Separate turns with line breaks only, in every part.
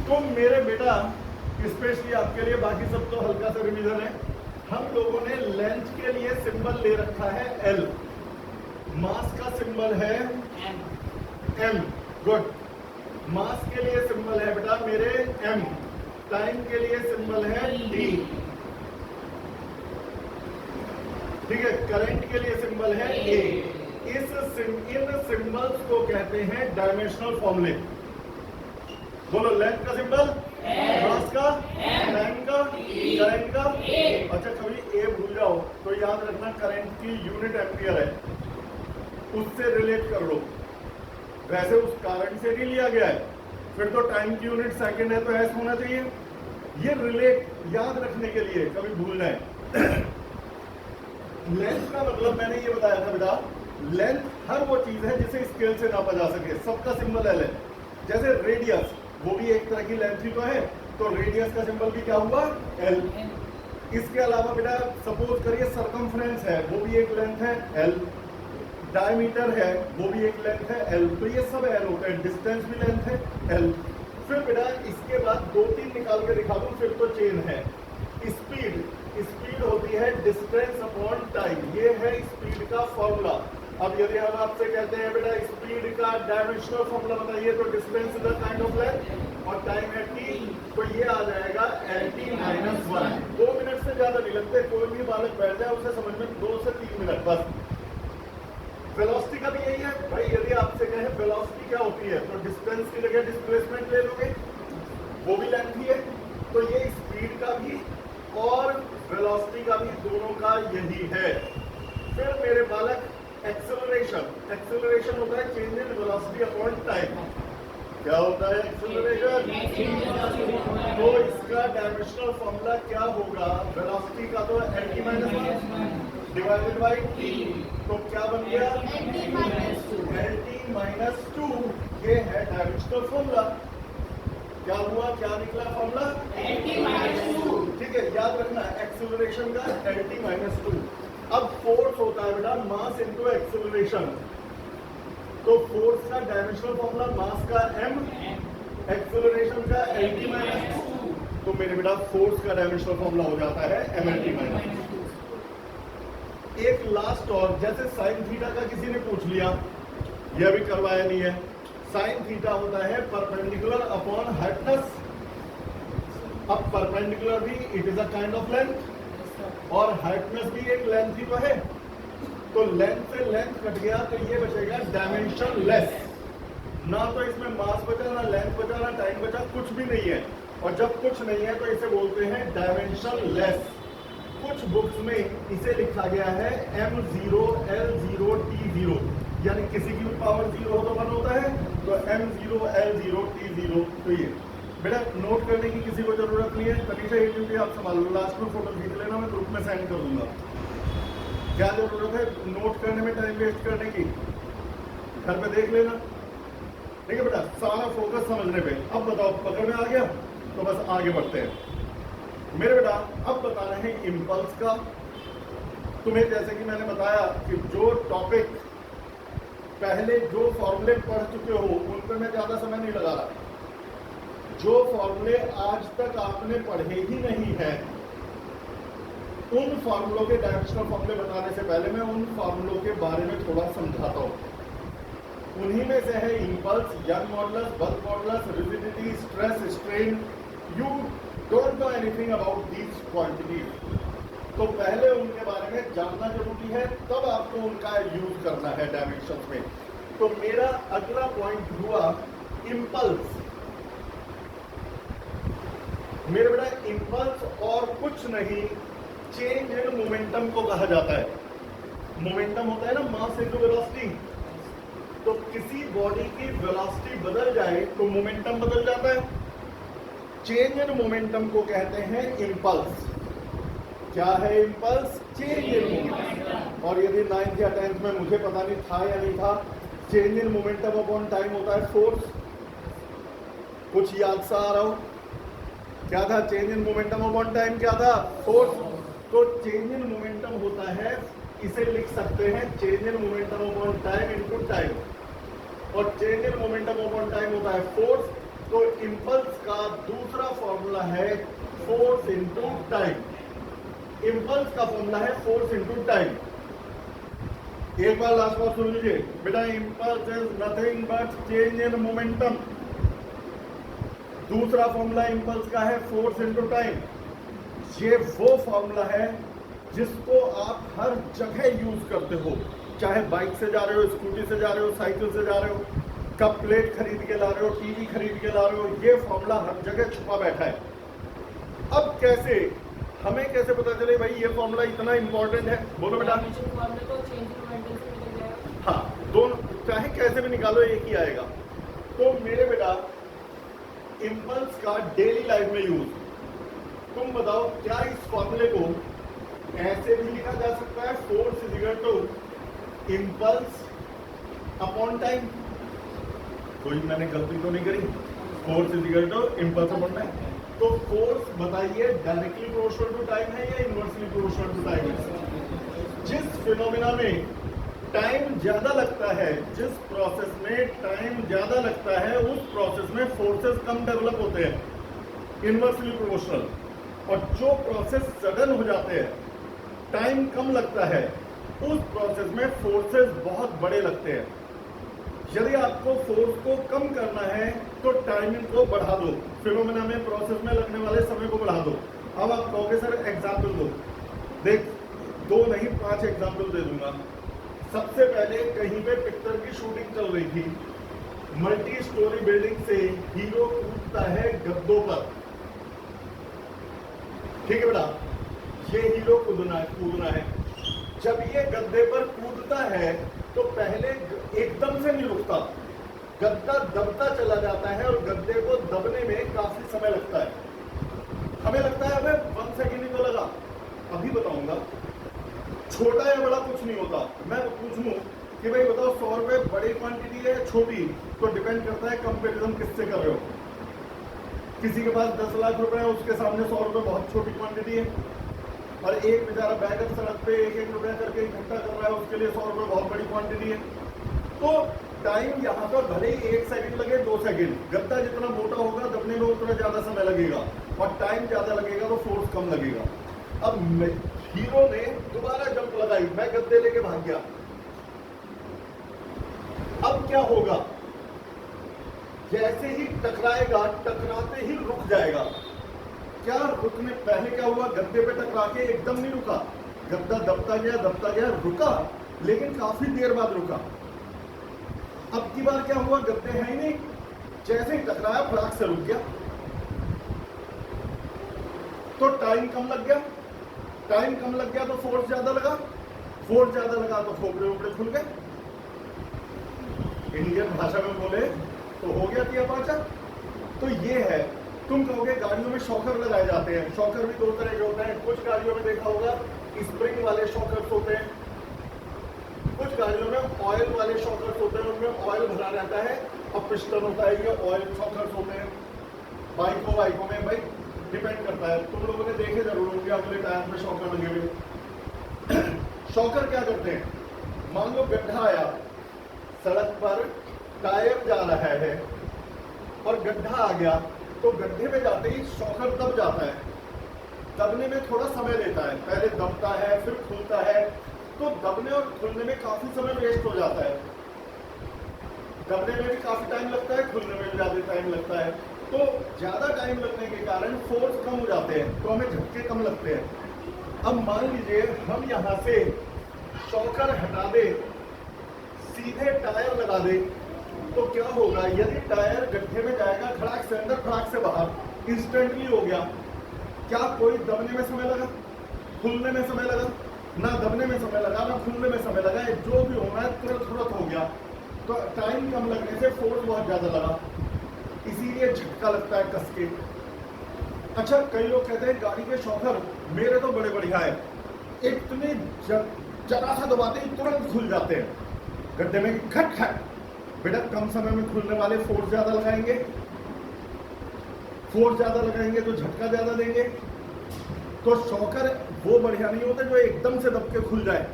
तो मेरे बेटा स्पेशली आपके लिए, बाकी सब तो हल्का सा रिवीजन है। हम लोगों ने लेंथ के लिए सिंबल ले रखा है L, मास का सिंबल है M। गुड। मास के लिए सिंबल है बेटा मेरे M, टाइम के लिए सिंबल है D, ठीक है, करंट के लिए सिंबल है A। इन सिंबल्स को कहते हैं डायमेंशनल फॉर्मूले। बोलो, लेंथ का सिंबल, मास का, टाइम का, करंट का। अच्छा, कभी ए भूल जाओ तो याद रखना करंट की यूनिट एम्पियर है, उससे रिलेट कर लो। वैसे उस कारण से नहीं लिया गया है, फिर तो टाइम की यूनिट सेकंड है तो एस होना चाहिए। ये रिलेट याद रखने के लिए कभी भूल जाए। लेंथ का मतलब मैंने ये बताया था बेटा, लेंथ हर वो चीज है जिसे स्केल से नापा जा सके, सबका सिंबल एल है। जैसे रेडियस, वो भी एक तरह की लेंथ ही तो है, तो रेडियस का सिंबल भी क्या हुआ, एल। इसके अलावा बेटा सपोज करिए सरकमफ्रेंस है, वो भी एक लेंथ है, एल। डायमीटर है, वो भी एक लेंथ है, एल। तो ये सब एल होता है। डिस्टेंस भी लेंथ है, एल। फिर बेटा इसके बाद 2-3 निकाल के दिखा दूं, फिर तो चेन है। स्पीड, स्पीड होती है डिस्टेंस अपॉन टाइम, ये है स्पीड का फॉर्मूला। अब यदि हम आपसे कहते हैं बेटा स्पीड का डायमेंशनल फॉर्मूला बताइए, तो distance is a kind of length और टाइम है t, तो ये आ जाएगा LT-1। 2 मिनट से ज्यादा नहीं लगते, कोई भी बालक बैठ जाए उसे समझ में 2 से 3 मिनट बस। वेलोसिटी का भी यही है भाई, यदि आपसे कहें वेलोसिटी क्या होती है, तो डिस्टेंस की जगह डिस्प्लेसमेंट ले लोगे, वो भी लेंथ ही है। तो ये स्पीड का भी और वेलोसिटी का भी दोनों का यही है। फिर मेरे बालक एक्सेलरेशन, एक्सेलरेशन होता है change in velocity upon time. क्या होता है एक्सेलरेशन? तो इसका डायमेंशनल फॉर्मूला क्या होगा, वेलोसिटी का तो LT-1 डिवाइडेड बाई t, तो क्या बन गया LT-2। ये है डायमेंशनल फॉर्मूला। क्या हुआ, क्या निकला फॉर्मूला, LT-2। ठीक है, याद रखना एक्सेलरेशन का LT-2। अब फोर्स होता है बेटा मास इनटू एक्सेलरेशन, तो फोर्स का डायमेंशनल फॉर्मूला मास का m, एक्सेलरेशन का LT-2। तो मेरे बेटा फोर्स का डायमेंशनल फॉर्मूला हो जाता है mLT-2। एक लास्ट और, जैसे साइन थीटा का किसी ने पूछ लिया, यह भी करवाया नहीं है। साइन थीटा होता है परपेंडिकुलर अपॉन हाइपोटेनस। अब परपेंडिकुलर भी it is a kind of length और हाइपोटेनस भी एक लेंथ ही तो है। तो लेंथ से लेंथ कट गया तो ये बचेगा डायमेंशन लेस। ना तो इसमें मास बचा, ना लेंथ बचा, ना टाइम बचा, कुछ भी नहीं है। और जब कुछ नहीं है तो इसे बोलते हैं डायमेंशन लेस। कुछ बुक्स में इसे लिखा गया है M0 L0 T0, यानी किसी की भी पावर 0 हो तो 1 होता है, तो M0 L0 T0। तो ये बेटा नोट करने की किसी को जरूरत नहीं है। तनीषा ये ड्यूटी आप संभाल लो, लास्ट में फोटो खींच लेना, मैं ग्रुप में सेंड कर दूंगा। क्या जरूरत है नोट करने में टाइम वेस्ट करने की, घर पे देख लेना। ठीक है बेटा, सारा फोकस समझने पे। अब बताओ पकड़ में आ गया, तो बस आगे बढ़ते हैं मेरे बेटा। अब बता रहे हैं इम्पल्स का। तुम्हें जैसे कि मैंने बताया कि जो टॉपिक पहले जो फॉर्मूले पढ़ चुके हो उन पर मैं ज्यादा समय नहीं लगा रहा। जो फॉर्मूले आज तक आपने पढ़े ही नहीं है, उन फॉर्मूलों के डायमेंशनल फॉर्मूले बताने से पहले मैं उन फॉर्मूलों के बारे में थोड़ा समझाता हूं। उन्हीं में से है impulse, young modulus, bulk modulus, rigidity, stress, strain. You don't know anything about these quantities, तो पहले उनके बारे में जानना जरूरी है, तब आपको उनका यूज करना है डायमेंशंस में। तो मेरा अगला पॉइंट हुआ इम्पल्स। मेरे बेटा इम्पल्स और कुछ नहीं, चेंज इन मोमेंटम को कहा जाता है। मोमेंटम होता है ना मास इनटू वेलोसिटी, तो किसी बॉडी की वेलोसिटी बदल जाए तो मोमेंटम बदल जाता है। चेंज इन मोमेंटम को कहते हैं इम्पल्स। क्या है इम्पल्स? Change in momentum. और यदि 9th या 10th में मुझे पता नहीं था या नहीं था, change in momentum upon time होता है फोर्स। कुछ याद सा आ रहा हो? क्या था change in momentum upon time? क्या था? फोर्स। तो चेंज इन मोमेंटम होता है, इसे लिख सकते हैं change in momentum upon time into time, और change in momentum upon time होता है फोर्स। तो इंपल्स का दूसरा फॉर्मूला है फोर्स इनटू टाइम। इंपल्स का फॉर्मूला है फोर्स इनटू टाइम। एक बार लास्ट बार सुन लीजिए बेटा, impulse is nothing but change in momentum. दूसरा फॉर्मूला इंपल्स का है फोर्स इनटू टाइम। ये वो फॉर्मूला है जिसको आप हर जगह यूज करते हो, चाहे बाइक से जा रहे हो, स्कूटी से जा रहे हो, साइकिल से जा रहे हो, कप प्लेट खरीद के ला रहे हो, टीवी खरीद के ला रहे हो, ये फॉर्मूला हर जगह छुपा बैठा है। अब कैसे हमें कैसे पता चले भाई ये फॉर्मूला इतना इंपॉर्टेंट है? बोलो बेटा। हाँ, दोनों चाहे कैसे भी निकालो एक ही आएगा। तो मेरे बेटा इंपल्स का डेली लाइफ में यूज, तुम बताओ क्या इस फॉर्मूले को ऐसे भी लिखा जा सकता है? Force is equal to impulse upon time. कोई मैंने गलती तो नहीं करी? Force is equal to impulse upon time. तो फोर्स बताइए डायरेक्टली प्रोपोर्शनल टू टाइम है या इनवर्सली प्रोपोर्शनल टू टाइम है? जिस फिनोमेना में टाइम ज्यादा लगता है, जिस प्रोसेस में टाइम ज्यादा लगता है, उस प्रोसेस में फोर्सेस कम डेवलप होते हैं, इनवर्सली प्रोपोर्शनल। और जो प्रोसेस सडन हो जाते हैं, टाइम कम लगता है, उस प्रोसेस में फोर्सेस बहुत बड़े लगते हैं। यदि आपको फोर्स को कम करना है तो टाइमिंग को बढ़ा दो, फिनोमेना में प्रोसेस में लगने वाले समय को बढ़ा दो। अब आप कहोगे सर एग्जाम्पल दो। देख, 2 नहीं 5 एग्जाम्पल दे दूंगा। सबसे पहले कहीं पे पिक्चर की शूटिंग चल रही थी, मल्टी स्टोरी बिल्डिंग से हीरो कूदता है गद्दों पर। ठीक है बेटा, ये हीरो कूदना है। जब ये गद्दे पर कूदता है तो पहले एकदम से नहीं रुकता, गद्दा दबता चला जाता है और गद्दे को दबने में काफी समय लगता है। हमें लगता है हमें 1 सेकेंड ही तो लगा। अभी बताऊंगा, छोटा या बड़ा कुछ नहीं होता। मैं पूछूं कि भाई बताओ 100 रुपए बड़ी क्वांटिटी है या छोटी, तो डिपेंड करता है कंपैरिजन किससे कर रहे हो। किसी के पास 10 लाख रुपए है, उसके सामने 100 रुपए बहुत छोटी क्वांटिटी है, और एक बेचारा बैगर सड़क पे 1-1 रुपया करके इकट्ठा कर रहा है, उसके लिए 100 रुपए बहुत बड़ी क्वांटिटी है। तो टाइम यहाँ पर भले ही 1 सेकंड लगे 2 सेकंड, गद्दा जितना मोटा होगा दबने में उतना ज्यादा समय लगेगा, और टाइम ज्यादा लगेगा तो फोर्स कम लगेगा। अब हीरो ने दोबारा जंप लगाई, मैं गद्दे लेके भाग गया। अब क्या होगा? जैसे ही टकराएगा, टकराते ही रुक जाएगा। क्या रुकने पहले क्या हुआ? गद्दे पे टकरा के एकदम नहीं रुका, गद्दा दबता गया रुका, लेकिन काफी देर बाद रुका। अब की बार क्या हुआ? गद्दे है ही नहीं, जैसे ही टकराया फटाक से रुक गया। तो टाइम कम लग गया, टाइम कम लग गया तो फोर्स ज्यादा लगा, फोर्स ज्यादा लगा तो खोपड़े वोपड़े खुल गए। इंडियन भाषा में बोले तो हो गया तिया पाचा। तो ये है, तुम कहोगे गाड़ियों में शॉकर लगाए जाते हैं। शॉकर भी 2 तरह के होते हैं। कुछ गाड़ियों में देखा होगा स्प्रिंग वाले शॉकर्स होते हैं, कुछ गाड़ियों में ऑयल वाले शॉकर्स होते हैं, उनमें ऑयल भरा रहता है और पिस्टन होता है, ये ऑयल शॉकर्स होते हैं। बाइकों में भाई डिपेंड करता है, तुम लोगों ने देखे जरूर होंगे अगले टायर में शॉकर लगे हुए। शॉकर क्या करते हैं? मान लो गड्ढा आया, सड़क पर टायर जा रहा है और गड्ढा आ गया, तो गड्ढे में जाते ही शॉकर दब जाता है। दबने में थोड़ा समय लेता है, पहले दबता है फिर खुलता है, तो दबने और खुलने में काफी समय वेस्ट हो जाता है। दबने में भी काफी टाइम लगता है, खुलने में भी ज्यादा टाइम लगता है। तो ज्यादा टाइम लगने के कारण फोर्स कम हो जाते हैं, तो हमें झटके कम लगते हैं। अब मान लीजिए हम यहाँ से शॉकर हटा दे, सीधे टायर लगा दे, तो क्या होगा? यदि टायर गड्ढे में जाएगा, खड़ाक से अंदर खड़ाक से बाहर, इंस्टेंटली हो गया। क्या कोई दबने में समय लगा, खुलने में समय लगा? ना दबने में समय लगा ना खुलने में समय लगा, जो भी होना है तुरंत हो गया। तो टाइम कम लगने से फोर्स बहुत ज्यादा लगा, इसीलिए झटका लगता है कस के। अच्छा, कई लोग कहते हैं गाड़ी के शॉकर मेरे तो बड़े बढ़िया है, इतने जरा सा दबाते ही तुरंत खुल जाते हैं, गड्ढे में खट खट। बेटा कम समय में खुलने वाले फोर्स ज्यादा लगाएंगे, फोर्स ज्यादा लगाएंगे तो झटका ज्यादा देंगे। तो शॉकर वो बढ़िया नहीं होते जो एकदम से दब के खुल जाए।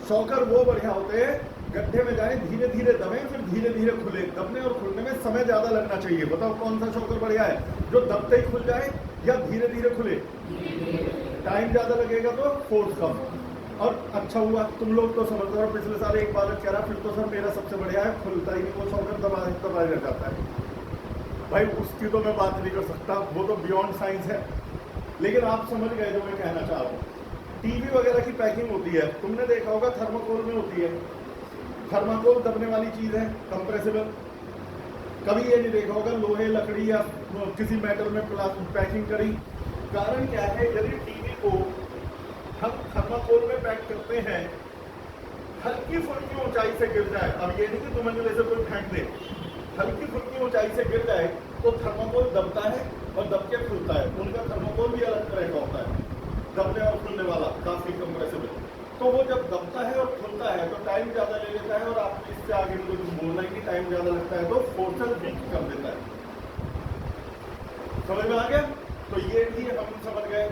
शॉकर वो बढ़िया होते हैं गड्ढे में जाए, धीरे धीरे दबे, फिर धीरे धीरे खुले। दबने और खुलने में समय ज्यादा लगना चाहिए। बताओ कौन सा शॉकर बढ़िया है, जो दबते ही खुल जाए या धीरे धीरे खुले? टाइम ज्यादा लगेगा तो फोर्स कम। और अच्छा हुआ तुम लोग तो समझ रहे हो, पिछले साल एक बार कह रहा, फिर तो सर मेरा सबसे बढ़िया है, खुलता ही नहीं, वो शॉकर दबा रह जाता है। भाई उसकी तो मैं बात नहीं कर सकता, वो तो बियॉन्ड साइंस है। लेकिन आप समझ गए जो मैं कहना चाह रहा हूँ। टीवी वगैरह की पैकिंग होती है, तुमने देखा होगा थर्माकोल में होती है। थर्माकोल दबने वाली चीज है, कंप्रेसिबल। कभी ये नहीं देखा होगा लोहे, लकड़ी या किसी मेटल में पैकिंग करी। कारण क्या है, यदि टीवी को हम थर्माकोल में पैक करते हैं, हल्की फुल्की ऊंचाई से गिर जाए, अब ये नहीं कि तुम्हें जैसे कोई फेंक दे, हल्की फुल्की ऊंचाई से गिर जाए तो थर्माकोल दबता है और दब के खुलता है। उनका थर्माकोल भी अलग तरह का होता है, दबने और खुलने वाला, काफी कंप्रेसिबल। तो वो जब दबता है और खुलता है तो टाइम ज्यादा ले लेता है, और आपने इससे आगे मुझे कुछ बोलना है कि टाइम ज्यादा लगता है तो फोर्सल वीक कर देता है। समझ में आ गया? तो ये भी हम समझ गए।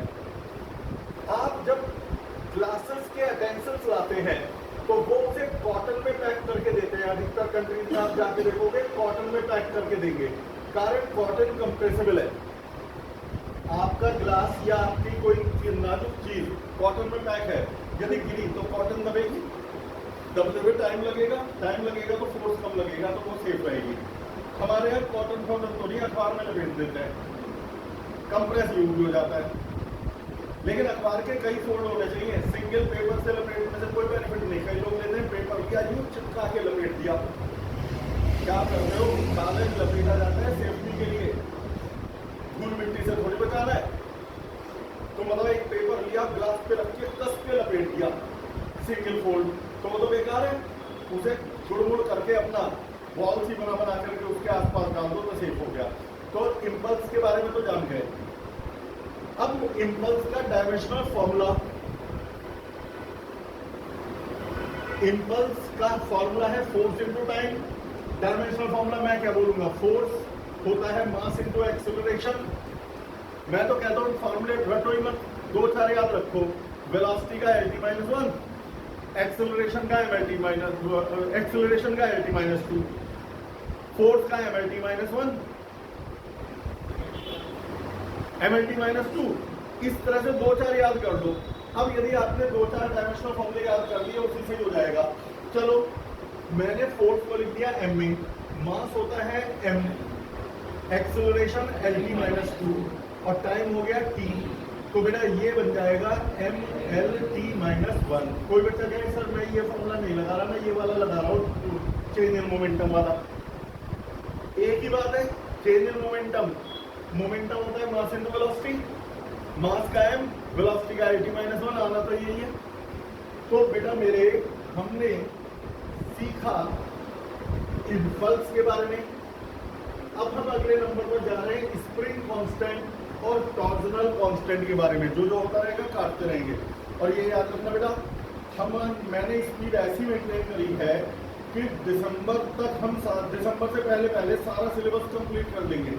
आप जब ग्लासेस के एटेंसिल्स लाते हैं तो वो उसे कॉटन में पैक करके देते हैं। अधिकतर कंट्रीज में आप जाके देखोगे कॉटन में पैक करके देंगे, कारण कॉटन कंप्रेसिबल है। आपका ग्लास या आपकी कोई नाजुक चीज कॉटन में पैक है, यदि गिरी तो कॉटन दबेगी, दबते हुए टाइम लगेगा तो फोर्स कम लगेगा, तो वो सेफ रहेगी। हमारे यहाँ कॉटन तो नहीं, अखबार में लपेट देते हैं, कंप्रेस यूज हो जाता है। लेकिन अखबार के कई फोल्ड होने चाहिए, सिंगल पेपर से लपेटने से कोई बेनिफिट नहीं। कई लोग लेते हैं पेपर लिया, यूं चिपका के लपेट दिया। क्या करते हो, कागज लपेटा जाता है सेफ्टी के लिए, धूल मिट्टी से थोड़ी बचाना है। तो मतलब एक पेपर लिया, ग्लास पे रख के कस के लपेट दिया सिंगल फोल्ड, तो वो तो बेकार है। उसे जुड़ करके अपना वॉल सी बना करके उसके आसपास डाल दो तो सेफ हो गया। तो इम्पल्स के बारे में तो जान गए। अब इम्पल्स का डायमेंशनल फॉर्मूला, इम्पल्स का फॉर्मूला है force into time. Dimensional formula मैं क्या बोलूंगा, फोर्स होता है मास इनटू एक्सेलरेशन। मैं तो कहता हूँ फॉर्मूले रटो ही मत, 2-4 याद रखो। वेलोसिटी का LT-1, एक्सेलरेशन का LT-2, फोर्स का MLT-1, MLT-2। इस तरह से 2-4 याद कर दो। अब यदि आपने 2-4 डायमेंशनल फॉर्मूले याद कर लिए, उसी से हो जाएगा। चलो मैंने फोर्स को लिख दिया m में, मास होता है m, एक्सेलरेशन LT-2 और टाइम हो गया t। तो बेटा ये बन जाएगा MLT-1। कोई बच्चा कहे सर मैं ये फॉर्मूला नहीं लगा रहा, मैं ये वाला लगा रहा हूँ, चेंज इन मोमेंटम वाला। एक ही बात है, चेंज इन मोमेंटम, मोमेंटम होता है मास इनटू वेलोसिटी, मास का m, वेलोसिटी का LT-1, आना तो यही है। तो बेटा मेरे हमने सीखा इम्पल्स के बारे में। अब हम अगले नंबर पर जा रहे हैं, स्प्रिंग कांस्टेंट और टॉर्जनल कांस्टेंट के बारे में। जो होता रहेगा काटते रहेंगे। और ये याद रखना बेटा, मैंने स्पीड ऐसी मेंटेन करी है कि दिसंबर तक हम दिसंबर से पहले सारा सिलेबस कंप्लीट कर लेंगे।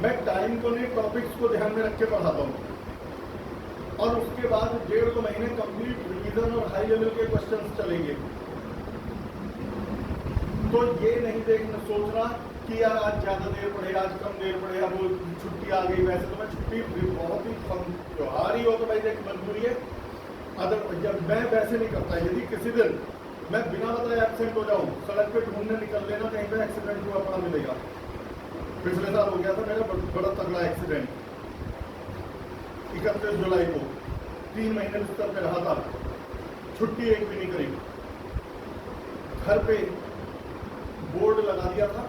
मैं टाइम को नहीं, टॉपिक्स को ध्यान में रख के पढ़ाता हूँ। और उसके बाद 1.5-2 महीने कंप्लीट रिवीजन और हाई लेवल के क्वेश्चंस चलेंगे। तो ये नहीं देखना सोचना कि यार आज ज्यादा देर पढ़े, आज कम देर पढ़े, अब वो छुट्टी आ गई। वैसे तो मैं छुट्टी बहुत ही त्योहार ही हो तो भाई एक मजबूरी है, अदर जब मैं वैसे नहीं करता। यदि किसी दिन मैं बिना बताए एब्सेंट हो जाऊँ, सड़क पे ढूंढने निकल लेना, कहीं पे एक्सीडेंट हुआ पड़ा मिलेगा। पिछले साल हो गया था मेरा बड़ा तगड़ा एक्सीडेंट, 31 जुलाई को। 3 महीने बिस्तर पे रहा था, छुट्टी एक भी नहीं करी, घर पे बोर्ड लगा दिया था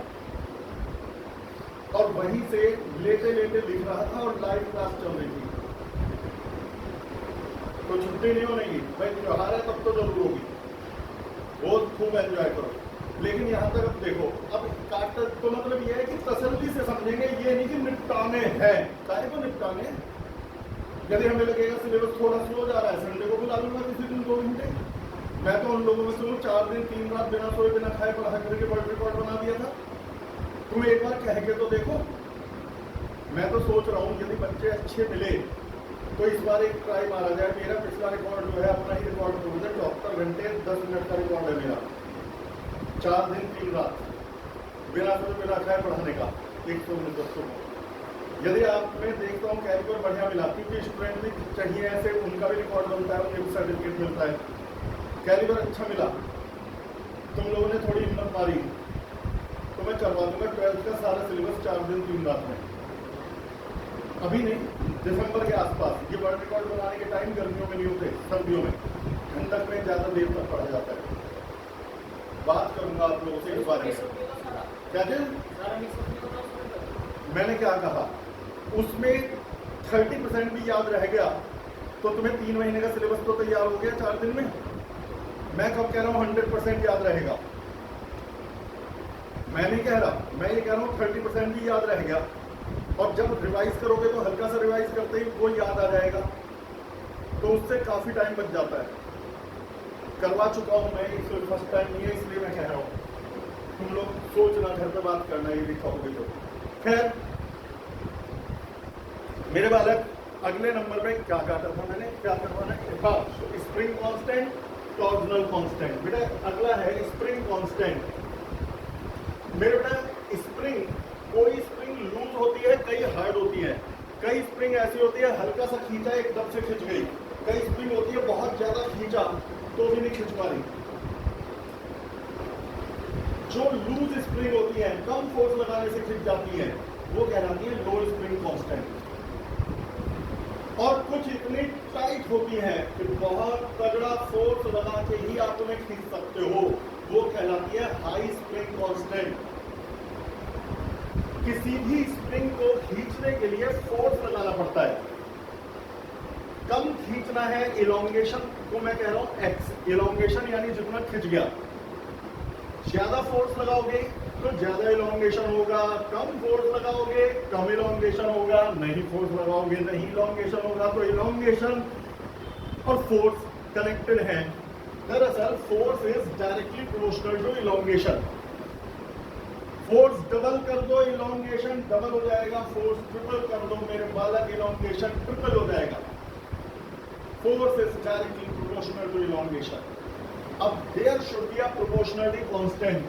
और वहीं से लेटे लेटे लिख रहा था और लाइव क्लास चल रही थी। तो छुट्टी नहीं होगी भाई, त्योहार है तब तो जरूर होगी, बहुत खूब एंजॉय करो। लेकिन यहाँ तक अब देखो, अब काट तो मतलब ये है कि तसल्ली से समझेंगे, ये नहीं कि निपटाने हैं। काहे को निपटाने? यदि हमें लगेगा सिलेबस थोड़ा स्लो जा रहा है, संडे को बुला लूंगा किसी दिन 2 घंटे। मैं तो उन लोगों में से 4 दिन 3 रात बिना सोए बिना खाए पढ़ा करके वर्ल्ड रिकॉर्ड बना दिया था। तुम एक बार कह के तो देखो। मैं तो सोच रहा हूँ यदि बच्चे अच्छे मिले तो इस बार एक ट्राई मारा जाए। मेरा पिछला रिकॉर्ड जो है अपना ही रिकॉर्ड हो गया, 74 घंटे 10 मिनट का रिकॉर्ड है मेरा, 4 दिन 3 रात बिना खाए पढ़ाने का 100 मिनट दोस्तों को। यदि आप मैं देखता हूँ कैलकुलेटर बढ़िया मिला, क्योंकि स्टूडेंट भी चाहिए ऐसे, उनका भी रिकॉर्ड बनता है, उन्हें भी सर्टिफिकेट मिलता है। कैलकुलेटर अच्छा मिला, तुम लोगों ने थोड़ी हिम्मत मारी तो मैं करवा दूंगा 12th का सारा सिलेबस 4 दिन 3 रात में। अभी नहीं, दिसंबर के आसपास। ये वर्ल्ड रिकॉर्ड बनाने के टाइम गर्मियों में नहीं होते, सर्दियों में, ठंडक में ज़्यादा देर तक पढ़ा जाता है। बात करूंगा आप लोगों से इस बारे में। क्या चीज? मैंने क्या कहा, उसमें 30% भी याद रह गया तो तुम्हें 3 महीने का सिलेबस तो तैयार हो गया 4 दिन में। मैं कब कह रहा हूँ 100% याद रहेगा? मैं नहीं कह रहा, मैं ये कह रहा हूँ 30% भी याद रह गया, और जब रिवाइज करोगे तो हल्का सा रिवाइज करते ही वो याद आ जाएगा, तो उससे काफी टाइम बच जाता है। करवा चुका हूं मैं, इसलिए फर्स्ट टाइम नहीं है, इसलिए मैं कह रहा हूं। तुम लोग सोचना, घर पे बात करना, ये लिखा होगी तो। खैर, मेरे बालक अगले नंबर पे क्या काटा था मैंने, क्या करवाना है? हाँ, स्प्रिंग कांस्टेंट, टॉर्जनल कांस्टेंट। बेटा अगला है स्प्रिंग कांस्टेंट। मेरे बेटा स्प्रिंग, कोई स्प्रिंग लूज होती है, कई हार्ड होती है। कई स्प्रिंग ऐसी होती है हल्का सा खींचा एकदम से खिंच गई, कई स्प्रिंग होती है बहुत ज्यादा खींचा तो भी नहीं खिंच पा रही। जो लूज स्प्रिंग होती है, कम फोर्स लगाने से खिंच जाती है, वो कहलाती है लो स्प्रिंग कांस्टेंट। और कुछ इतनी टाइट होती है कि बहुत तगड़ा फोर्स लगा के ही आप उन्हें खींच सकते हो, वो कहलाती है हाई स्प्रिंग कांस्टेंट। किसी भी स्प्रिंग को खींचने के लिए फोर्स लगाना पड़ता है। कम खींचना है, इलोंगेशन को मैं कह रहा हूं एक्स, इलोंगेशन यानी जितना खिंच गया। ज्यादा फोर्स लगाओगे तो ज्यादा इलोंगेशन होगा, कम फोर्स लगाओगे कम इलोंगेशन होगा, नहीं फोर्स लगाओगे नहीं इलोंगेशन होगा। तो इलोंगेशन और फोर्स कनेक्टेड है। दरअसल force is directly proportional to elongation. Force double कर दो, इलोंगेशन डबल हो जाएगा। फोर्स ट्रिपल कर दो मेरे बालक, इलोंगेशन ट्रिपल हो जाएगा। Force is directly proportional to elongation. अब there should be a proportionality constant.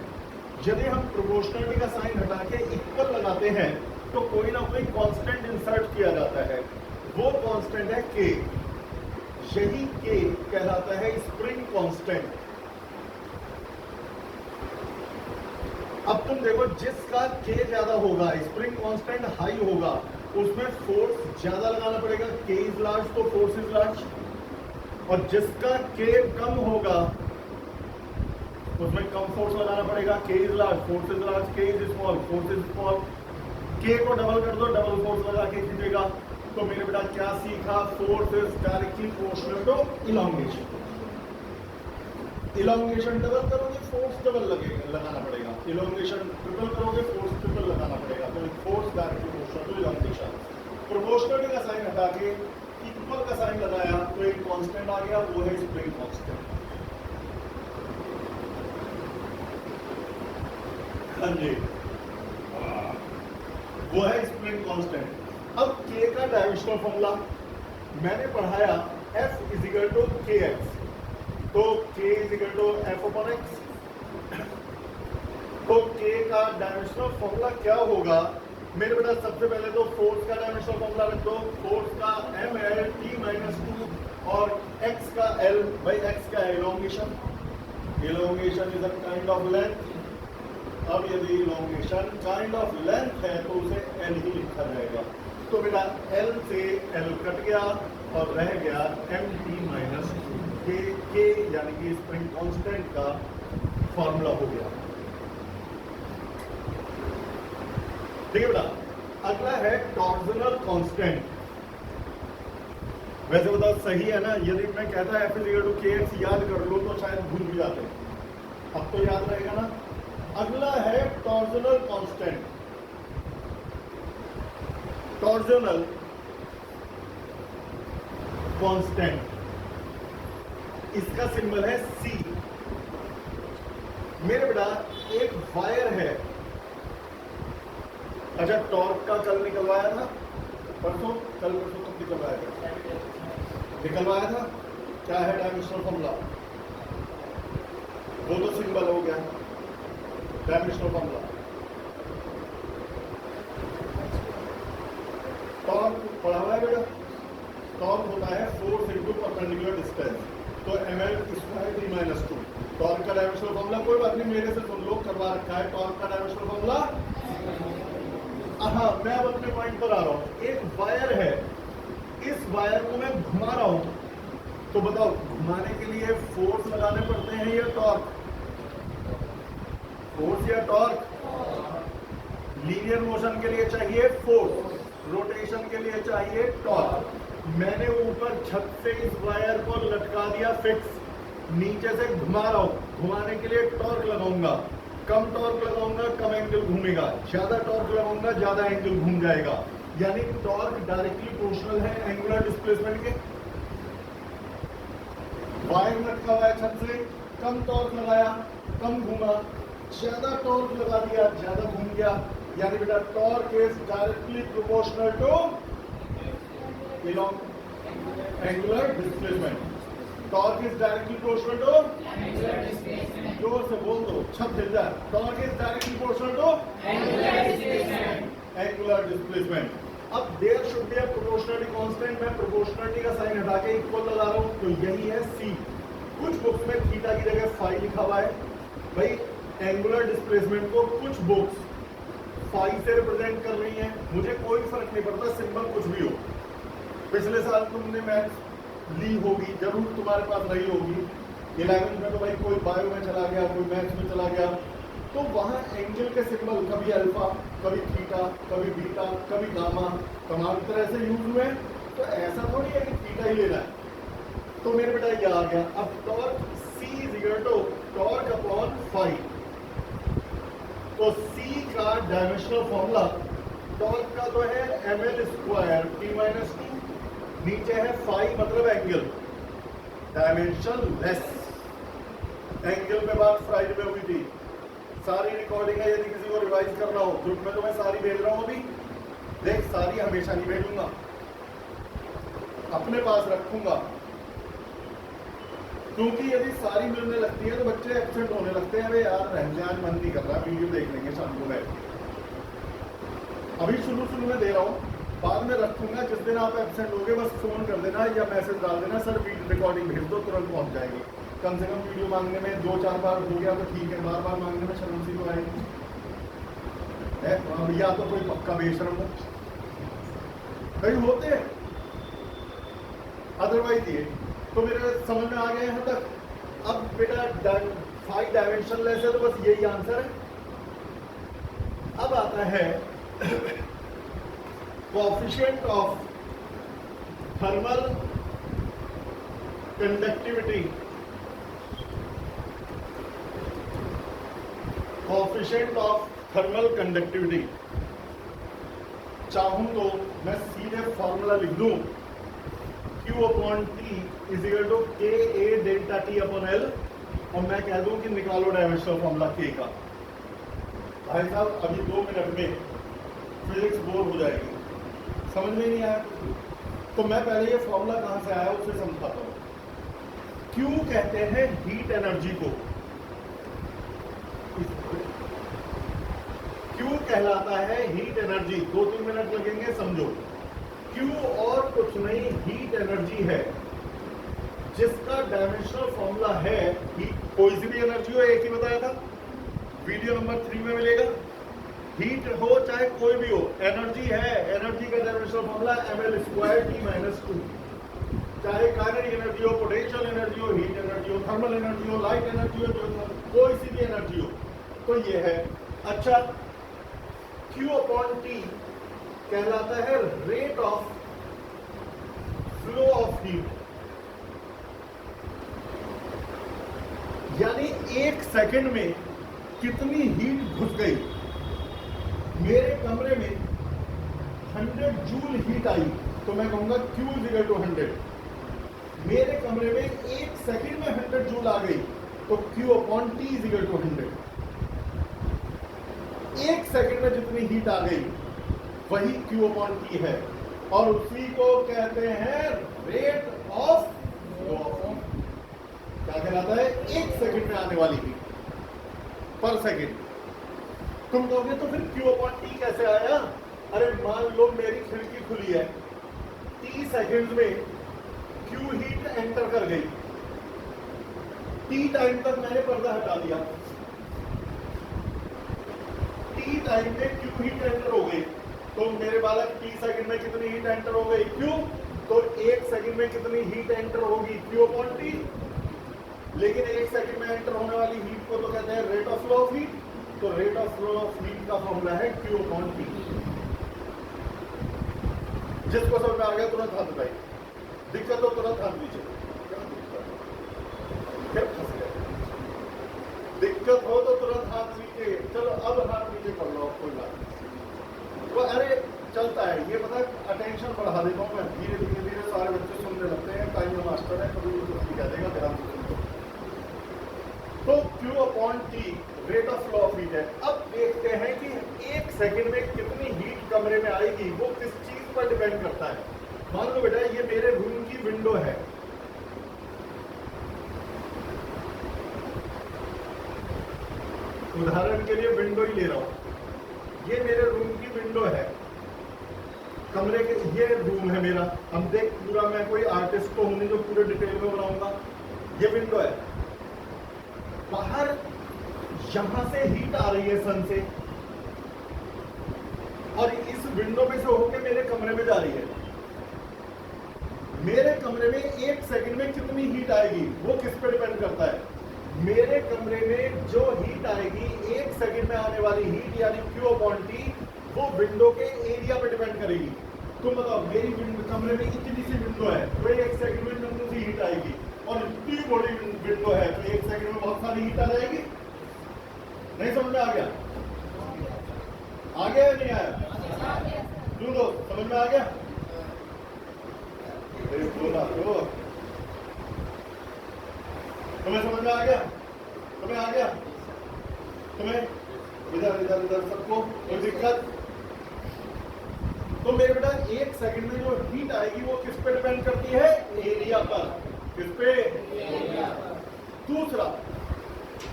यदि हम प्रोपोर्शनलिटी का साइन हटा के इक्वल लगाते हैं तो कोई ना कोई कांस्टेंट इंसर्ट किया जाता है, वो कांस्टेंट है के। यही के कहलाता है स्प्रिंग कांस्टेंट। अब तुम देखो, जिसका के ज्यादा होगा, स्प्रिंग कांस्टेंट हाई होगा, उसमें फोर्स ज्यादा लगाना पड़ेगा। के इज लार्ज तो फोर्स इज लार्ज। और जिसका के कम होगा उसमें कम फोर्स लगाना पड़ेगा। K is large, force is large, K is small, force is small. K को डबल कर दो, डबल फोर्स लगा के खींचेगा। तो मेरे बेटा क्या सीखा? Force is directly proportional to elongation. Elongation double करोगे फोर्स डबल लगाना पड़ेगा, इलोंगेशन ट्रिपल करोगे फोर्स ट्रिपल लगाना पड़ेगा। तो force directly proportional to elongation. Proportionality का साइन हटा के इक्वल का साइन लगाया तो एक कांस्टेंट आ गया, वो है स्प्रिंग कांस्टेंट। हाँ जी, वो है स्प्रिंग कांस्टेंट। अब के का डायमेंशनल फॉर्मूला मैंने पढ़ाया, F is equal to kx। तो k is equal to f upon x। तो k का डायमेंशनल फॉर्मूला क्या होगा? मेरे बेटा सबसे पहले तो फोर्स का डायमेंशनल फॉर्मूला रख दो। फोर्स का ml t माइनस 2 और x का l। भाई x का elongation, elongation is a kind of length. अब यदि इलोंगेशन काइंड ऑफ लेंथ है तो उसे l ही लिखा जाएगा। तो बेटा l से l कट गया और रह गया mt माइनस के यानी कि स्प्रिंग कांस्टेंट का फॉर्मूला हो गया। ठीक है बेटा, अगला है टॉर्जनल कांस्टेंट। वैसे बताओ सही है ना? यदि मैं कहता है F is equal to kx याद कर लो तो शायद भूल भी जाते हैं। अब तो याद रहेगा ना? अगला है टॉर्जनल कांस्टेंट। टॉर्जनल कांस्टेंट, इसका सिंबल है C। मेरे बेटा एक वायर है। अच्छा, टॉर्क का कल निकलवाया था, परसों कल परसों कब निकलवाया था? निकलवाया था। क्या है डायमेंशनल फॉर्मूला? वो तो सिंबल हो गया डायमेंशनल फॉर्मूला। टॉर्क पढ़ा हुआ है बेटा? टॉर्क होता है फोर्स इनटू परपेंडिकुलर डिस्टेंस, तो ml square t minus 2। Torque का डायमेंशनल फॉर्मूला कोई बात नहीं, मेरे से सुन लो, करवा रखा है टॉर्क का डायमेंशनल फॉर्मूला। हाँ, मैं अब अपने पॉइंट पर आ रहा हूं। एक वायर है, इस वायर को मैं घुमा रहा हूं, तो बताओ घुमाने के लिए फोर्स लगाने पड़ते हैं या टॉर्क? फोर्स या टॉर्क? लीनियर मोशन के लिए चाहिए फोर्स, रोटेशन के लिए चाहिए टॉर्क। मैंने ऊपर छत से इस वायर को लटका दिया फिक्स, नीचे से घुमा रहा हूं, घुमाने के लिए टॉर्क लगाऊंगा। कम टॉर्क लगाऊंगा कम एंगल घूमेगा, ज्यादा टॉर्क लगाऊंगा ज्यादा एंगल घूम जाएगा। यानी टॉर्क डायरेक्टली प्रोपोर्शनल है एंगुलर डिस्प्लेसमेंट के। वायर लटका हुआ है छत से, कम टॉर्क लगाया कम घूमा, ज्यादा टॉर्क लगा दिया ज्यादा घूम गया। यानी बेटा torque is directly proportional to angular displacement. Torque is directly proportional to, जोर से बोल दो छत हिल जाए, torque is directly proportional to angular displacement. अब there should be a proportionality constant, मैं प्रोपोर्शनलिटी का साइन हटा के इक्वल लगा रहा हूं, तो यही है सी। कुछ बुक्स में थीटा की जगह फाई लिखा हुआ है। भाई एंगुलर डिस्प्लेसमेंट को कुछ बुक्स फाई से रिप्रेजेंट कर रही हैं, मुझे कोई फर्क नहीं पड़ता, सिंबल कुछ भी हो। पिछले साल तुमने मैथ्स ली होगी, जरूर तुम्हारे पास रही होगी 11th में, तो भाई कोई बायो में चला गया, कोई मैथ्स में चला गया, तो वहां एंगल के सिंबल कभी अल्फा, कभी थीटा, कभी बीटा, कभी गामा तमाम तरह से यूज हुए। तो ऐसा थोड़ी है कि थीटा ही लेना है। तो मेरे बेटा ये आ गया। अब torque C is equal to torque upon phi. तो C का डायमेंशनल फॉर्मूला टॉर्क का तो है ml स्क्वायर t माइनस 2, नीचे है फाई मतलब एंगल, डायमेंशन लेस। एंगल पे बात फ्राइडे में हुई थी, सारी रिकॉर्डिंग है, यदि किसी को रिवाइज करना हो। ग्रुप में तो मैं सारी भेज रहा हूं अभी, देख सारी हमेशा नहीं भेजूंगा, अपने पास रखूंगा, क्योंकि यदि सारी मिलने लगती है तो बच्चे एब्सेंट होने लगते हैं। अरे यार रहजान मन नहीं कर रहा, वीडियो देख लेंगे शाम को बैठ। अभी शुरू में दे रहा हूँ, बाद में रखूंगा। जिस दिन आप एब्सेंट होगे बस फोन कर देना या मैसेज डाल देना, सर रिकॉर्डिंग भेज दो, तुरंत पहुंच जाएगी। कम से कम वीडियो मांगने में 2-4 बार हो गया तो ठीक है, बार बार मांगने में शर्म सी तो आएगी। या तो कोई पक्का बेशर्म हो, कई होते हैं, अदरवाइज ये तो मेरे समझ में आ गया यहाँ तक। अब बेटा फाइव डायमेंशन लेस है तो बस यही आंसर है। अब आता है coefficient of thermal conductivity. Coefficient of thermal conductivity चाहूं तो मैं सीधे फॉर्मूला लिख दूं, Q upon T is equal to KA delta T upon L, और मैं कह दूं कि निकालो डायमेंशनल फॉर्मूला K का। भाई साहब अभी 2 मिनट में फिजिक्स बोर हो जाएगी, समझ में नहीं आया तो मैं पहले ये फॉर्मूला कहां से आया उसे समझाता हूं। Q कहते हैं हीट एनर्जी को, Q कहलाता है हीट एनर्जी। 2-3 मिनट लगेंगे समझो। Q और कुछ नहीं हीट एनर्जी है, जिसका डायमेंशनल फॉर्मूला है हीट। कोई सी भी एनर्जी हो, एक ही बताया था, वीडियो नंबर 3 में मिलेगा। हीट हो चाहे कोई भी हो, एनर्जी है, एनर्जी का dimensional formula ml square t minus 2। चाहे काइनेटिक एनर्जी हो, पोटेंशियल एनर्जी हो, हीट एनर्जी हो, थर्मल एनर्जी हो, लाइट एनर्जी हो, जो कोई सी भी एनर्जी हो, तो ये है। अच्छा, Q अपॉन T कहलाता है rate of flow of heat, यानी 1 सेकंड में कितनी हीट घुस गई। मेरे कमरे में 100 जूल हीट आई तो मैं कहूंगा Q इज इक्वल टू 100। मेरे कमरे में 1 सेकंड में 100 जूल आ गई तो Q upon T is equal to 100। 1 second में जितनी हीट आ गई वही Q अपॉन T है। और उसी को कहते हैं rate of flow of heat. क्या कहलाता है? 1 सेकंड में आने वाली हीट पर सेकंड। तुम कहोगे तो फिर Q/T कैसे आया? अरे मान लो मेरी खिड़की खुली है, 30 सेकंड में Q हीट एंटर कर गई, T टाइम तक मैंने पर्दा हटा दिया, T टाइम में Q हीट एंटर हो गई, तो मेरे बालक T सेकंड में कितनी हीट एंटर हो गई? Q। तो 1 सेकंड में कितनी हीट एंटर होगी? Q/T। लेकिन 1 सेकंड में एंटर होने वाली हीट को तो कहते हैं rate of flow of heat. तो rate of flow of heat का फॉर्मूला है Q/T। जिसको समझ में आ गया तुरंत हाथ उठाइए, दिक्कत हो तुरंत हाथ नीचे, क्या फंस गए? दिक्कत हो तो तुरंत हाथ नीचे। चलो अब हाथ नीचे कर लो, कोई बात नहीं। तो अरे चलता है ये, पता है अटेंशन बढ़ा देता हूँ मैं, धीरे धीरे धीरे सारे बच्चे सुनने लगते हैं। टाइम में मास्टर है, कभी कुछ भी कह देगा मेरा। तो Q/T rate of flow of heat है। अब देखते हैं कि 1 सेकंड में कितनी हीट कमरे में आएगी, वो किस चीज पर डिपेंड करता है। मान लो बेटा ये मेरे रूम की विंडो है, उदाहरण के लिए विंडो ही ले रहा हूं, ये मेरे रूम की विंडो है, कमरे के, ये रूम है मेरा। हम देख पूरा, मैं कोई आर्टिस्ट तो हूं नहीं जो पूरे डिटेल में बनाऊंगा। ये विंडो है, बाहर यहां से हीट आ रही है सन से, और इस विंडो में से होकर मेरे कमरे में जा रही है। मेरे कमरे में 1 सेकंड में कितनी हीट आएगी वो किस पे डिपेंड करता है? मेरे कमरे में जो हीट आएगी 1 सेकंड में आने वाली हीट यानी Q/T, वो विंडो के एरिया पे डिपेंड करेगी। तुम बताओ मेरी कमरे में इतनी सी विंडो है, तो 1 सेकंड में कितनी सी हीट आएगी, और इतनी बड़ी विंडो है तो 1 सेकंड में बहुत सारी हीट आ जाएगी। नहीं समझ में आ गया? आ गया या नहीं आया? क्यों दो, समझ में आ गया? बोला तो तुम्हें समझ में आ गया? तुम्हें आ गया? तुम्हें इधर इधर इधर सबको कोई दिक्कत? तो मेरे बेटा 1 सेकंड में जो हीट आएगी वो किस पे डिपेंड करती है? एरिया पर। किस पे? एरिया पर। दूसरा,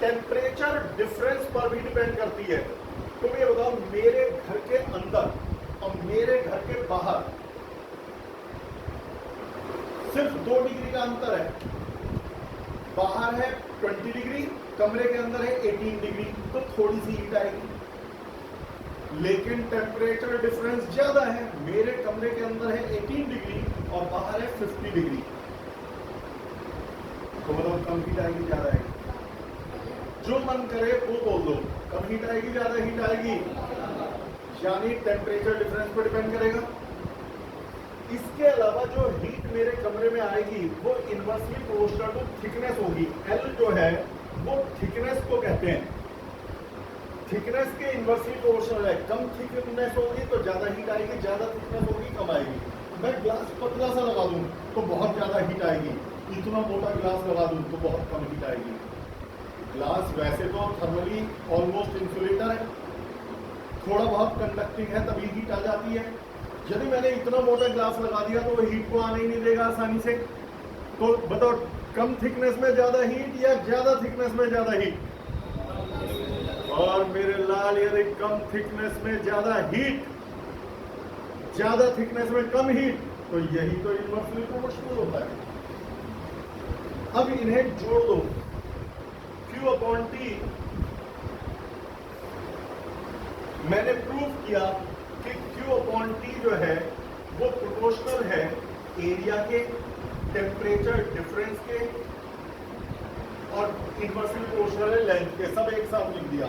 टेम्परेचर डिफरेंस पर भी डिपेंड करती है। तुम ये बताओ मेरे घर के अंदर और मेरे घर के बाहर सिर्फ 2 डिग्री का अंतर है। बाहर है 20 डिग्री, कमरे के अंदर है 18 डिग्री, तो थोड़ी सी हीट आएगी। लेकिन टेम्परेचर डिफरेंस ज्यादा है, मेरे कमरे के अंदर है 18 डिग्री और बाहर है 50 डिग्री, तो मतलब कम हीट आएगी ज्यादा आएगी? जो मन करे वो बोल दो, कम हीट आएगी ज्यादा हीट आएगी? यानी टेम्परेचर डिफरेंस पर डिपेंड करेगा। इसके अलावा जो हीट मेरे कमरे में आएगी वो इनवर्सली प्रोपोर्शनल टू थिकनेस होगी। L जो है वो थिकनेस को कहते हैं, थिकनेस के इनवर्सली प्रोपोर्शनल है। कम थिकनेस होगी तो ज्यादा हीट आएगी, ज्यादा थिकनेस होगी कम आएगी। मैं ग्लास पतला सा लगा दूं तो बहुत ज्यादा हीट आएगी, इतना मोटा ग्लास लगा दूं तो बहुत कम हीट आएगी। ग्लास वैसे तो थर्मली ऑलमोस्ट इंसुलेटर है, थोड़ा बहुत कंडक्टिंग है तभी हीट आ जाती है। यदि मैंने इतना मोटा ग्लास लगा दिया तो वो हीट को आने ही नहीं देगा आसानी से। तो बताओ कम थिकनेस में ज्यादा हीट या ज्यादा थिकनेस में ज्यादा हीट? और मेरे लाल यदि कम थिकनेस में ज्यादा हीट, ज्यादा थिकनेस में कम हीट, तो यही तो इनवर्सली प्रोपोर्शनल होता है। अब इन्हें जोड़ दो, Q/T। मैंने प्रूव किया कि Q/T जो है वो प्रोपोर्शनल है एरिया के, टेम्परेचर डिफरेंस के, और इनवर्सली प्रोपोर्शनल है लेंथ के। सब एक साथ लिख दिया।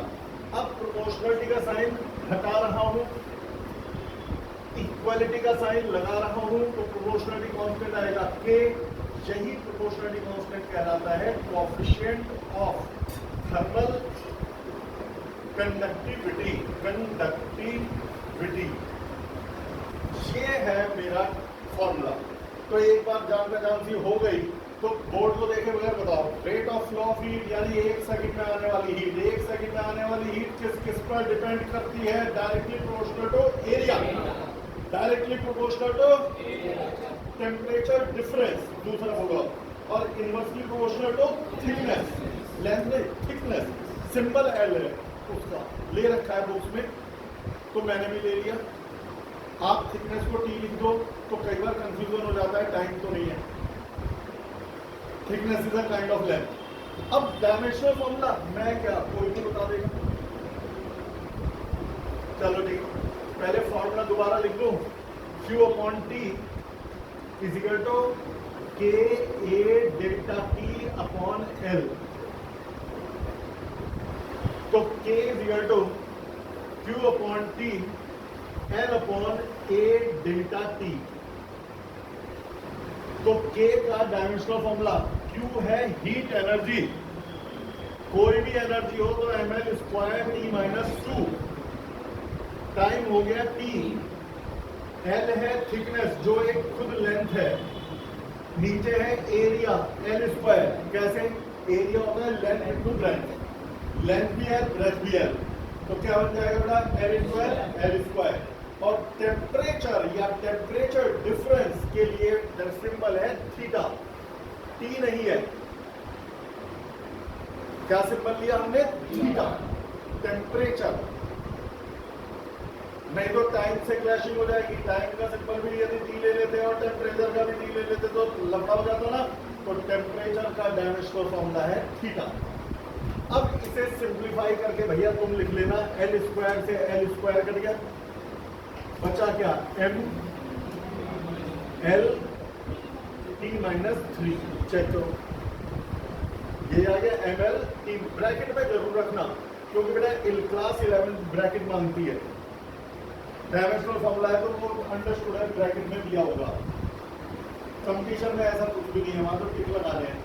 अब प्रोपोर्शनलिटी का साइन हटा रहा हूं, इक्वालिटी का साइन लगा रहा हूं, तो प्रोपोर्शनलिटी कांस्टेंट आएगा K। यही प्रोपोर्शनलिटी कांस्टेंट कहलाता है कोएफिशिएंट ऑफ थर्मल कंडक्टिविटी। ये है मेरा फॉर्मूला। तो एक बार जान पहचान सी हो गई तो बोर्ड को देखे बगैर बताओ, rate of flow of heat यानी 1 सेकंड में आने वाली हीट। 1 सेकंड में आने वाली हीट किस किस पर डिपेंड करती है? Directly proportional to area. Directly proportional to temperature difference दूसरा होगा, और inversely proportional to thickness, length नहीं थिकनेस। सिंबल एल है उसका, ले रखा है बुक्स में तो मैंने भी ले लिया। आप थिकनेस को टी लिख दो तो कई बार कंफ्यूजन हो जाता है, टाइम तो नहीं है। Thickness is a kind of length. अब डायमेंशनल फॉर्मूला मैं क्या, कोई भी बता देगा। चलो ठीक, पहले फॉर्मूला दोबारा लिख दो, Q upon T is equal to K A delta T upon L. तो K is equal to Q upon T L upon A delta T. तो K का डायमेंशनल फॉर्मूला, Q है हीट एनर्जी, कोई भी energy हो तो ml square T minus 2, time हो गया T, L है थिकनेस जो एक खुद लेंथ है, नीचे है एरिया L स्क्वायर। कैसे? एरिया होता है लेंथ इंटू ब्रेथ, लेंथ भी है ब्रेथ भी है, तो क्या बन जाएगा बेटा L स्क्वायर L स्क्वायर। और टेम्परेचर या टेम्परेचर डिफरेंस के लिए सिंबल है थीटा, T नहीं है। क्या सिंबल लिया हमने? थीटा। टेम्परेचर नहीं तो टाइम से क्लैशिंग हो जाएगी, टाइम का सिंबल भी यदि टी ले लेते और टेम्परेचर का भी टी ले लेते तो लफड़ा हो जाता ना। तो टेम्परेचर का डायमेंशनल फॉर्मूला है थीटा। अब इसे सिंप्लीफाई करके भैया तुम लिख लेना, एल स्क्वायर से एल स्क्वायर कट गया, बचा क्या M L T minus 3। Check करो, ये आ गया एम एल टी। ब्रैकेट में जरूर रखना क्योंकि बेटा क्लास 11 ब्रैकेट मांगती है। डायमेंशनल फॉर्मूला है तो वो अंडरस्टूड है, ब्रैकेट में दिया होगा। कंपटीशन में ऐसा कुछ भी नहीं है, वहां तो टिक लगा रहे हैं,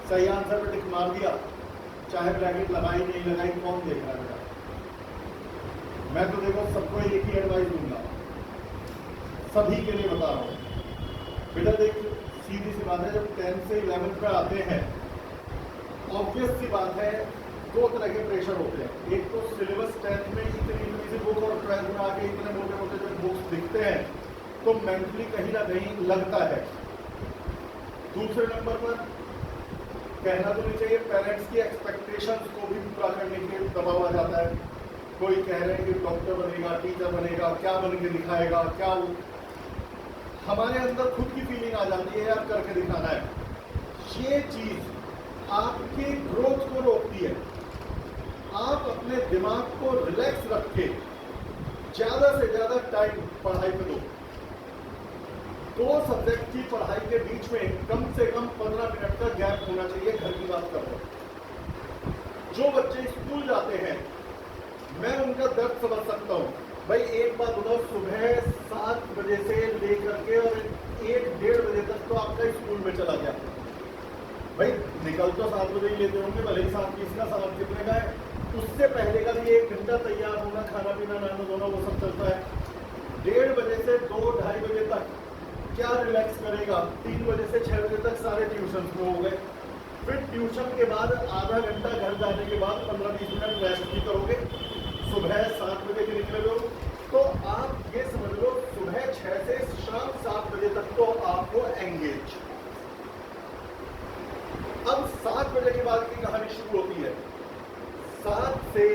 सही आंसर पे टिक मार दिया, चाहे ब्रैकेट लगाई नहीं लगाई कौन देख रहा है बेटा। मैं तो देखो सबको एक ही एडवाइस दूंगा, सभी के लिए बता रहा हूँ बेटा। देख सीधी सी बात है, जब 10 से 11 पे आते हैं, ऑब्वियस सी बात है दो तरह के प्रेशर होते हैं। एक तो सिलेबस 10th में इतनी सी बुक और 12th में आके इतने मोटे मोटे जब बुक्स दिखते हैं तो मेंटली कहीं ना कहीं लगता है। दूसरे नंबर पर कहना तो नहीं चाहिए, पेरेंट्स की एक्सपेक्टेशंस को भी पूरा करने के लिए दबाव आ जाता है। कोई कह रहे हैं कि डॉक्टर बनेगा, टीचर बनेगा, क्या बन के दिखाएगा, क्या वो। हमारे अंदर खुद की फीलिंग आ जाती है यार करके दिखाना है। ये चीज आपकी ग्रोथ को रोकती है। आप अपने दिमाग को रिलैक्स रख के ज्यादा से ज्यादा टाइम पढ़ाई पे दो। दो सब्जेक्ट की पढ़ाई के बीच में कम से कम 15 मिनट का गैप होना चाहिए। घर की बात कर रहा हूं, जो बच्चे स्कूल जाते हैं मैं उनका दर्द समझ सकता हूँ। भाई एक बात बताओ, सुबह 7 बजे से लेकर के और 1-1:30 बजे तक तो आपका स्कूल में चला गया। भाई निकल तो 7 बजे ही लेते होंगे, भले ही 7:30 का 7 कितने का है, उससे पहले का भी 1 घंटा तैयार होना, खाना पीना नहाना धोना वो सब चलता है। 1:30 बजे से 2-2:30 बजे तक क्या रिलैक्स करेगा। 3 बजे से 6 बजे तक सारे ट्यूशन हो गए। फिर ट्यूशन के बाद आधा घंटा घर जाने के बाद 15-20 मिनट रेस्ट भी करोगे। सुबह 7 बजे के निकले हो तो आप ये समझ लो सुबह 6 से शाम 7 बजे तक तो आपको एंगेज। अब 7 बजे के बाद की कहानी शुरू होती है। 7 से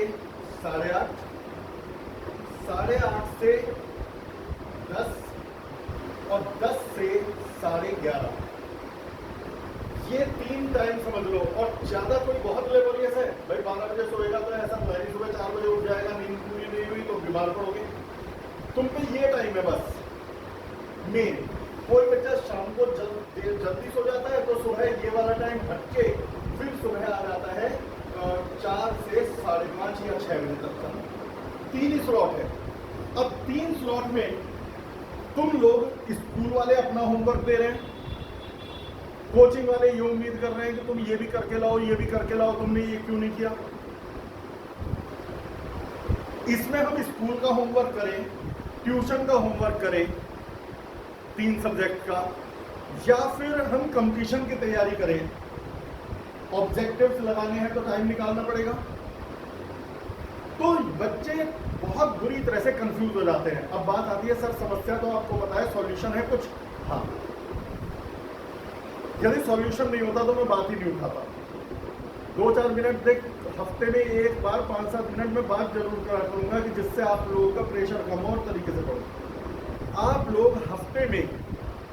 8:30, 8:30 से 10 और 10 से 11:30, ये 3 टाइम समझ लो। और ज्यादा कोई बहुत लेबोरियस है, भाई 12 बजे सोएगा तो ऐसा नहीं, सुबह 4 बजे उठ जाएगा, नींद पूरी नहीं हुई तो बीमार पड़ोगे। तुम पे ये टाइम है बस मेन। कोई बच्चा शाम को जल्दी सो जाता है तो सुबह ये वाला टाइम हटके फिर सुबह आ जाता है 4 से 5:30 या 6 बजे तक का। 3 ही स्लॉट है। अब 3 स्लॉट में तुम लोग स्कूल वाले अपना होमवर्क दे रहे हैं, कोचिंग वाले ये उम्मीद कर रहे हैं कि तुम ये भी करके लाओ, ये भी करके लाओ, तुमने ये क्यों नहीं किया। इसमें हम स्कूल का होमवर्क करें, ट्यूशन का होमवर्क करें 3 सब्जेक्ट का, या फिर हम कंपटीशन की तैयारी करें। ऑब्जेक्टिव्स लगाने हैं तो टाइम निकालना पड़ेगा। तो बच्चे बहुत बुरी तरह से कंफ्यूज हो जाते हैं। अब बात आती है सर समस्या तो आपको पता है, सॉल्यूशन है कुछ? हाँ, यदि सॉल्यूशन नहीं होता तो मैं बात ही नहीं उठाता। 2-4 मिनट देख, हफ्ते में एक बार 5-7 मिनट में बात जरूर करा करूंगा कि जिससे आप लोगों का प्रेशर कम हो और तरीके से पढ़ो। आप लोग हफ्ते में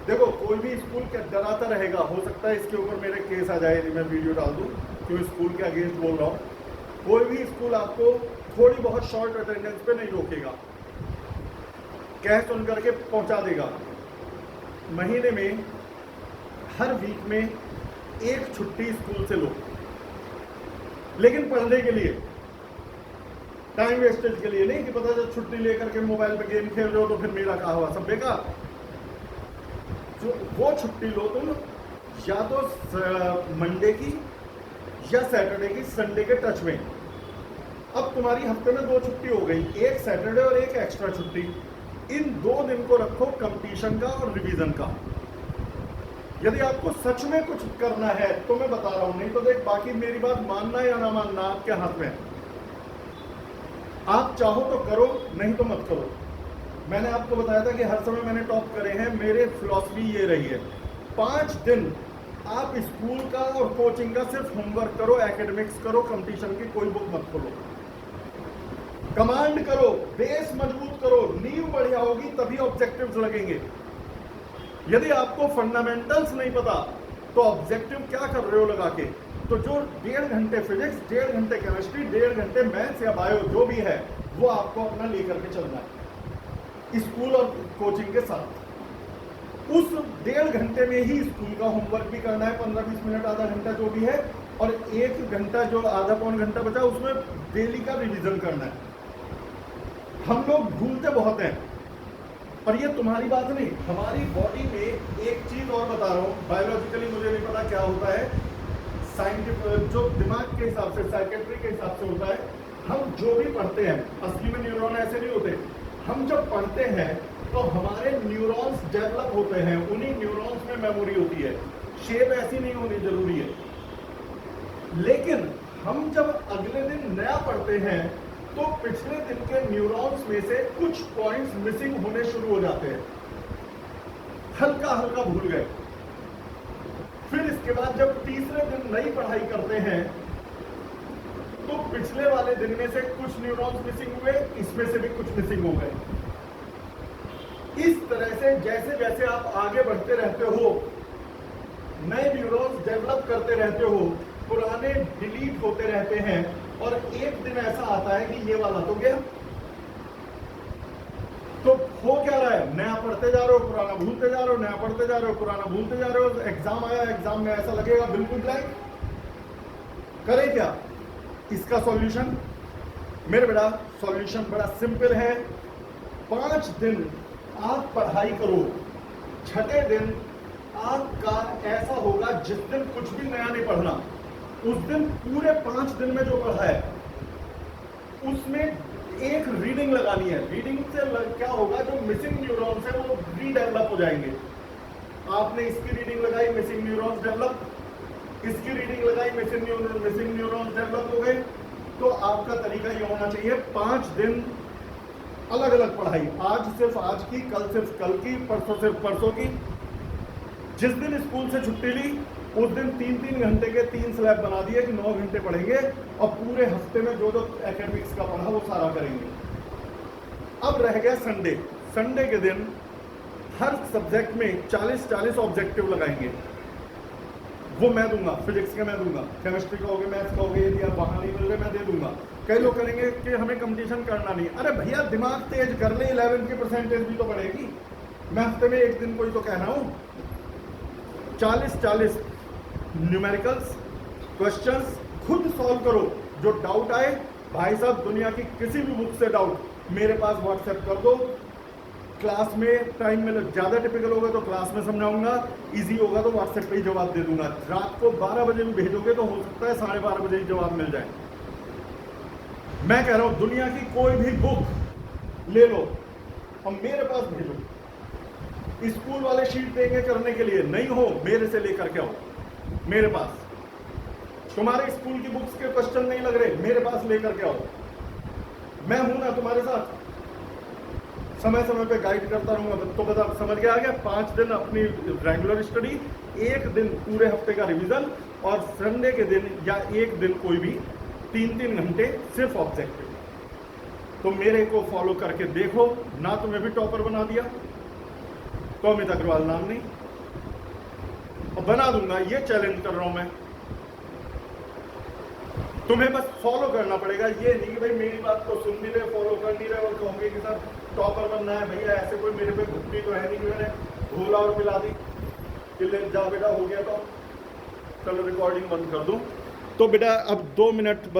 देखो, कोई भी स्कूल का डराता रहेगा, हो सकता है इसके ऊपर मेरे केस आ जाए यदि मैं वीडियो डाल दूं क्यों स्कूल के अगेंस्ट बोल रहा हूं। कोई भी स्कूल आपको थोड़ी बहुत शॉर्ट अटेंडेंस पे नहीं रोकेगा, कह सुन करके पहुंचा देगा। महीने में हर वीक में एक छुट्टी स्कूल से लो, लेकिन पढ़ने के लिए, टाइम वेस्टेज के लिए नहीं कि पता चल छुट्टी लेकर के मोबाइल पे गेम खेल रहे हो तो फिर मेरा कहा हुआ सब बेकार। जो वो छुट्टी लो तुम या तो मंडे की या सैटरडे की, संडे के टच में। अब तुम्हारी हफ्ते में 2 छुट्टी हो गई, एक सैटरडे और एक एक्स्ट्रा छुट्टी। इन 2 दिन को रखो कंपटीशन का और रिवीजन का। यदि आपको सच में कुछ करना है तो मैं बता रहा हूं, नहीं तो देख बाकी मेरी बात मानना या ना मानना आपके हाथ में है। आप चाहो तो करो, नहीं तो मत करो। मैंने आपको बताया था कि हर समय मैंने टॉप करे हैं, मेरे फिलॉसफी ये रही है। 5 दिन आप स्कूल का और कोचिंग का सिर्फ होमवर्क करो, एकेडमिक्स करो, कंपटीशन की कोई बुक मत खोलो। कमांड करो, बेस मजबूत करो, नींव बढ़िया होगी तभी ऑब्जेक्टिव्स लगेंगे। यदि आपको फंडामेंटल्स नहीं पता तो ऑब्जेक्टिव क्या कर रहे हो लगा के? तो जो 1.5 घंटे फिजिक्स, 1.5 घंटे केमिस्ट्री, 1.5 घंटे मैथ्स या बायो जो भी है वो आपको अपना लेकर के चलना है स्कूल और कोचिंग के साथ। उस 1.5 घंटे में ही स्कूल का होमवर्क भी करना है, 15-20 मिनट, आधा घंटा जो भी है, और 1 घंटा जो आधा पौन घंटा बचा उसमें डेली का रिवीजन करना है। हम लोग भूलते बहुत हैं, पर ये तुम्हारी बात नहीं, हमारी बॉडी में एक चीज और बता रहा हूँ, बायोलॉजिकली मुझे नहीं पता क्या होता है, साइंटिफिक जो दिमाग के हिसाब से, साइकेट्री के हिसाब से होता है। हम जो भी पढ़ते हैं, असली में न्यूरॉन ऐसे नहीं होते। हम जब पढ़ते हैं तो हमारे न्यूरॉन्स डेवलप होते हैं, उन्हीं न्यूरॉन्स में मेमोरी होती है। शेप ऐसी नहीं होनी जरूरी है। लेकिन हम जब अगले दिन नया पढ़ते हैं तो पिछले दिन के न्यूरॉन्स में से कुछ पॉइंट्स मिसिंग होने शुरू हो जाते हैं, हल्का हल्का भूल गए। फिर इसके बाद जब तीसरे दिन नई पढ़ाई करते हैं तो पिछले वाले दिन में से कुछ न्यूरॉन्स मिसिंग हुए, इसमें से भी कुछ मिसिंग हो गए। इस तरह से जैसे जैसे आप आगे बढ़ते रहते हो, नए न्यूरॉन्स डेवलप करते रहते हो, पुराने डिलीट होते रहते हैं, और एक दिन ऐसा आता है कि ये वाला तो गया। तो हो क्या रहा है? नया पढ़ते जा रहे हो, पुराना भूलते जा रहे हो, नया पढ़ते जा रहे हो, पुराना भूलते जा रहे हो। एग्जाम आया, एग्जाम में ऐसा लगेगा बिल्कुल ब्लैंक। करें क्या इसका सॉल्यूशन? मेरे बेटा सॉल्यूशन बड़ा सिंपल है। 5 दिन आप पढ़ाई करो, छठे दिन आपका ऐसा होगा जिस दिन कुछ भी नया नहीं पढ़ना, उस दिन पूरे 5 दिन में जो पढ़ा है उसमें एक रीडिंग लगानी है। रीडिंग से क्या होगा, जो मिसिंग न्यूरॉन्स है वो रीडेवलप हो जाएंगे। आपने इसकी रीडिंग लगाई, मिसिंग न्यूरॉन्स डेवलप, इसकी रीडिंग लगाई, मिसिंग न्यूरॉन्स डेवलप हो गए। तो आपका तरीका ये होना चाहिए, 5 दिन अलग अलग पढ़ाई, आज सिर्फ आज की, कल सिर्फ कल की, परसों सिर्फ परसों की। जिस दिन स्कूल से छुट्टी ली उस दिन 3-3 घंटे के 3 स्लैब बना दिए कि 9 घंटे पढ़ेंगे, और पूरे हफ्ते में जो जो एकेडमिक्स का पढ़ा वो सारा करेंगे। अब रह गया संडे। संडे के दिन हर सब्जेक्ट में 40-40 ऑब्जेक्टिव लगाएंगे। वो मैं दूंगा, फिजिक्स के मैं दूंगा, केमिस्ट्री का होगे, मैथ्स का होगे, यदि आप वहां नहीं मिल रहे मैं दे दूंगा। कई लोग करेंगे कि हमें कंपटीशन करना नहीं। अरे भैया दिमाग तेज कर ले, 11 की परसेंटेज भी तो बढ़ेगी। मैं हफ्ते में एक दिन कोई तो कह रहा हूं। 40-40 न्यूमेरिकल्स क्वेश्चंस खुद सॉल्व करो। जो डाउट आए, भाई साहब दुनिया की किसी भी बुक से डाउट मेरे पास व्हाट्सएप कर दो। क्लास में टाइम में ज्यादा टिपिकल होगा तो क्लास में समझाऊंगा, इजी होगा तो व्हाट्सएप पे ही जवाब दे दूंगा। रात को 12 बजे भी भेजोगे तो हो सकता है 12:30 बजे ही जवाब मिल जाए। मैं कह रहा हूं दुनिया की कोई भी बुक ले लो और मेरे पास भेजो। स्कूल वाले शीट देंगे करने के लिए, नहीं हो मेरे से लेकर के आओ मेरे पास। तुम्हारे स्कूल की बुक्स के क्वेश्चन नहीं लग रहे, मेरे पास लेकर के आओ। मैं हूं ना तुम्हारे साथ, समय समय पे गाइड करता रहूंगा। तो बता, समझ गया? आ गया? 5 दिन अपनी रेगुलर स्टडी, 1 दिन पूरे हफ्ते का रिवीजन, और संडे के दिन या 1 दिन कोई भी 3-3 घंटे सिर्फ ऑब्जेक्टिव। तो मेरे को फॉलो करके देखो ना, तुम्हें भी टॉपर बना दिया तो अमित अग्रवाल नाम नहीं, और बना दूंगा, ये चैलेंज कर रहा हूं मैं। तुम्हें बस फॉलो करना पड़ेगा, ये नहीं कि भाई मेरी बात को सुन नहीं रहे, फॉलो कर नहीं रहे और कहोगे कि सर टॉपर बनना है। भैया ऐसे कोई मेरे पे घुट्टी तो है नहीं कि मैंने घोला और पिला दी कि ले जा बेटा हो गया। तो चलो रिकॉर्डिंग बंद कर दूं। तो बेटा अब 2 मिनट बस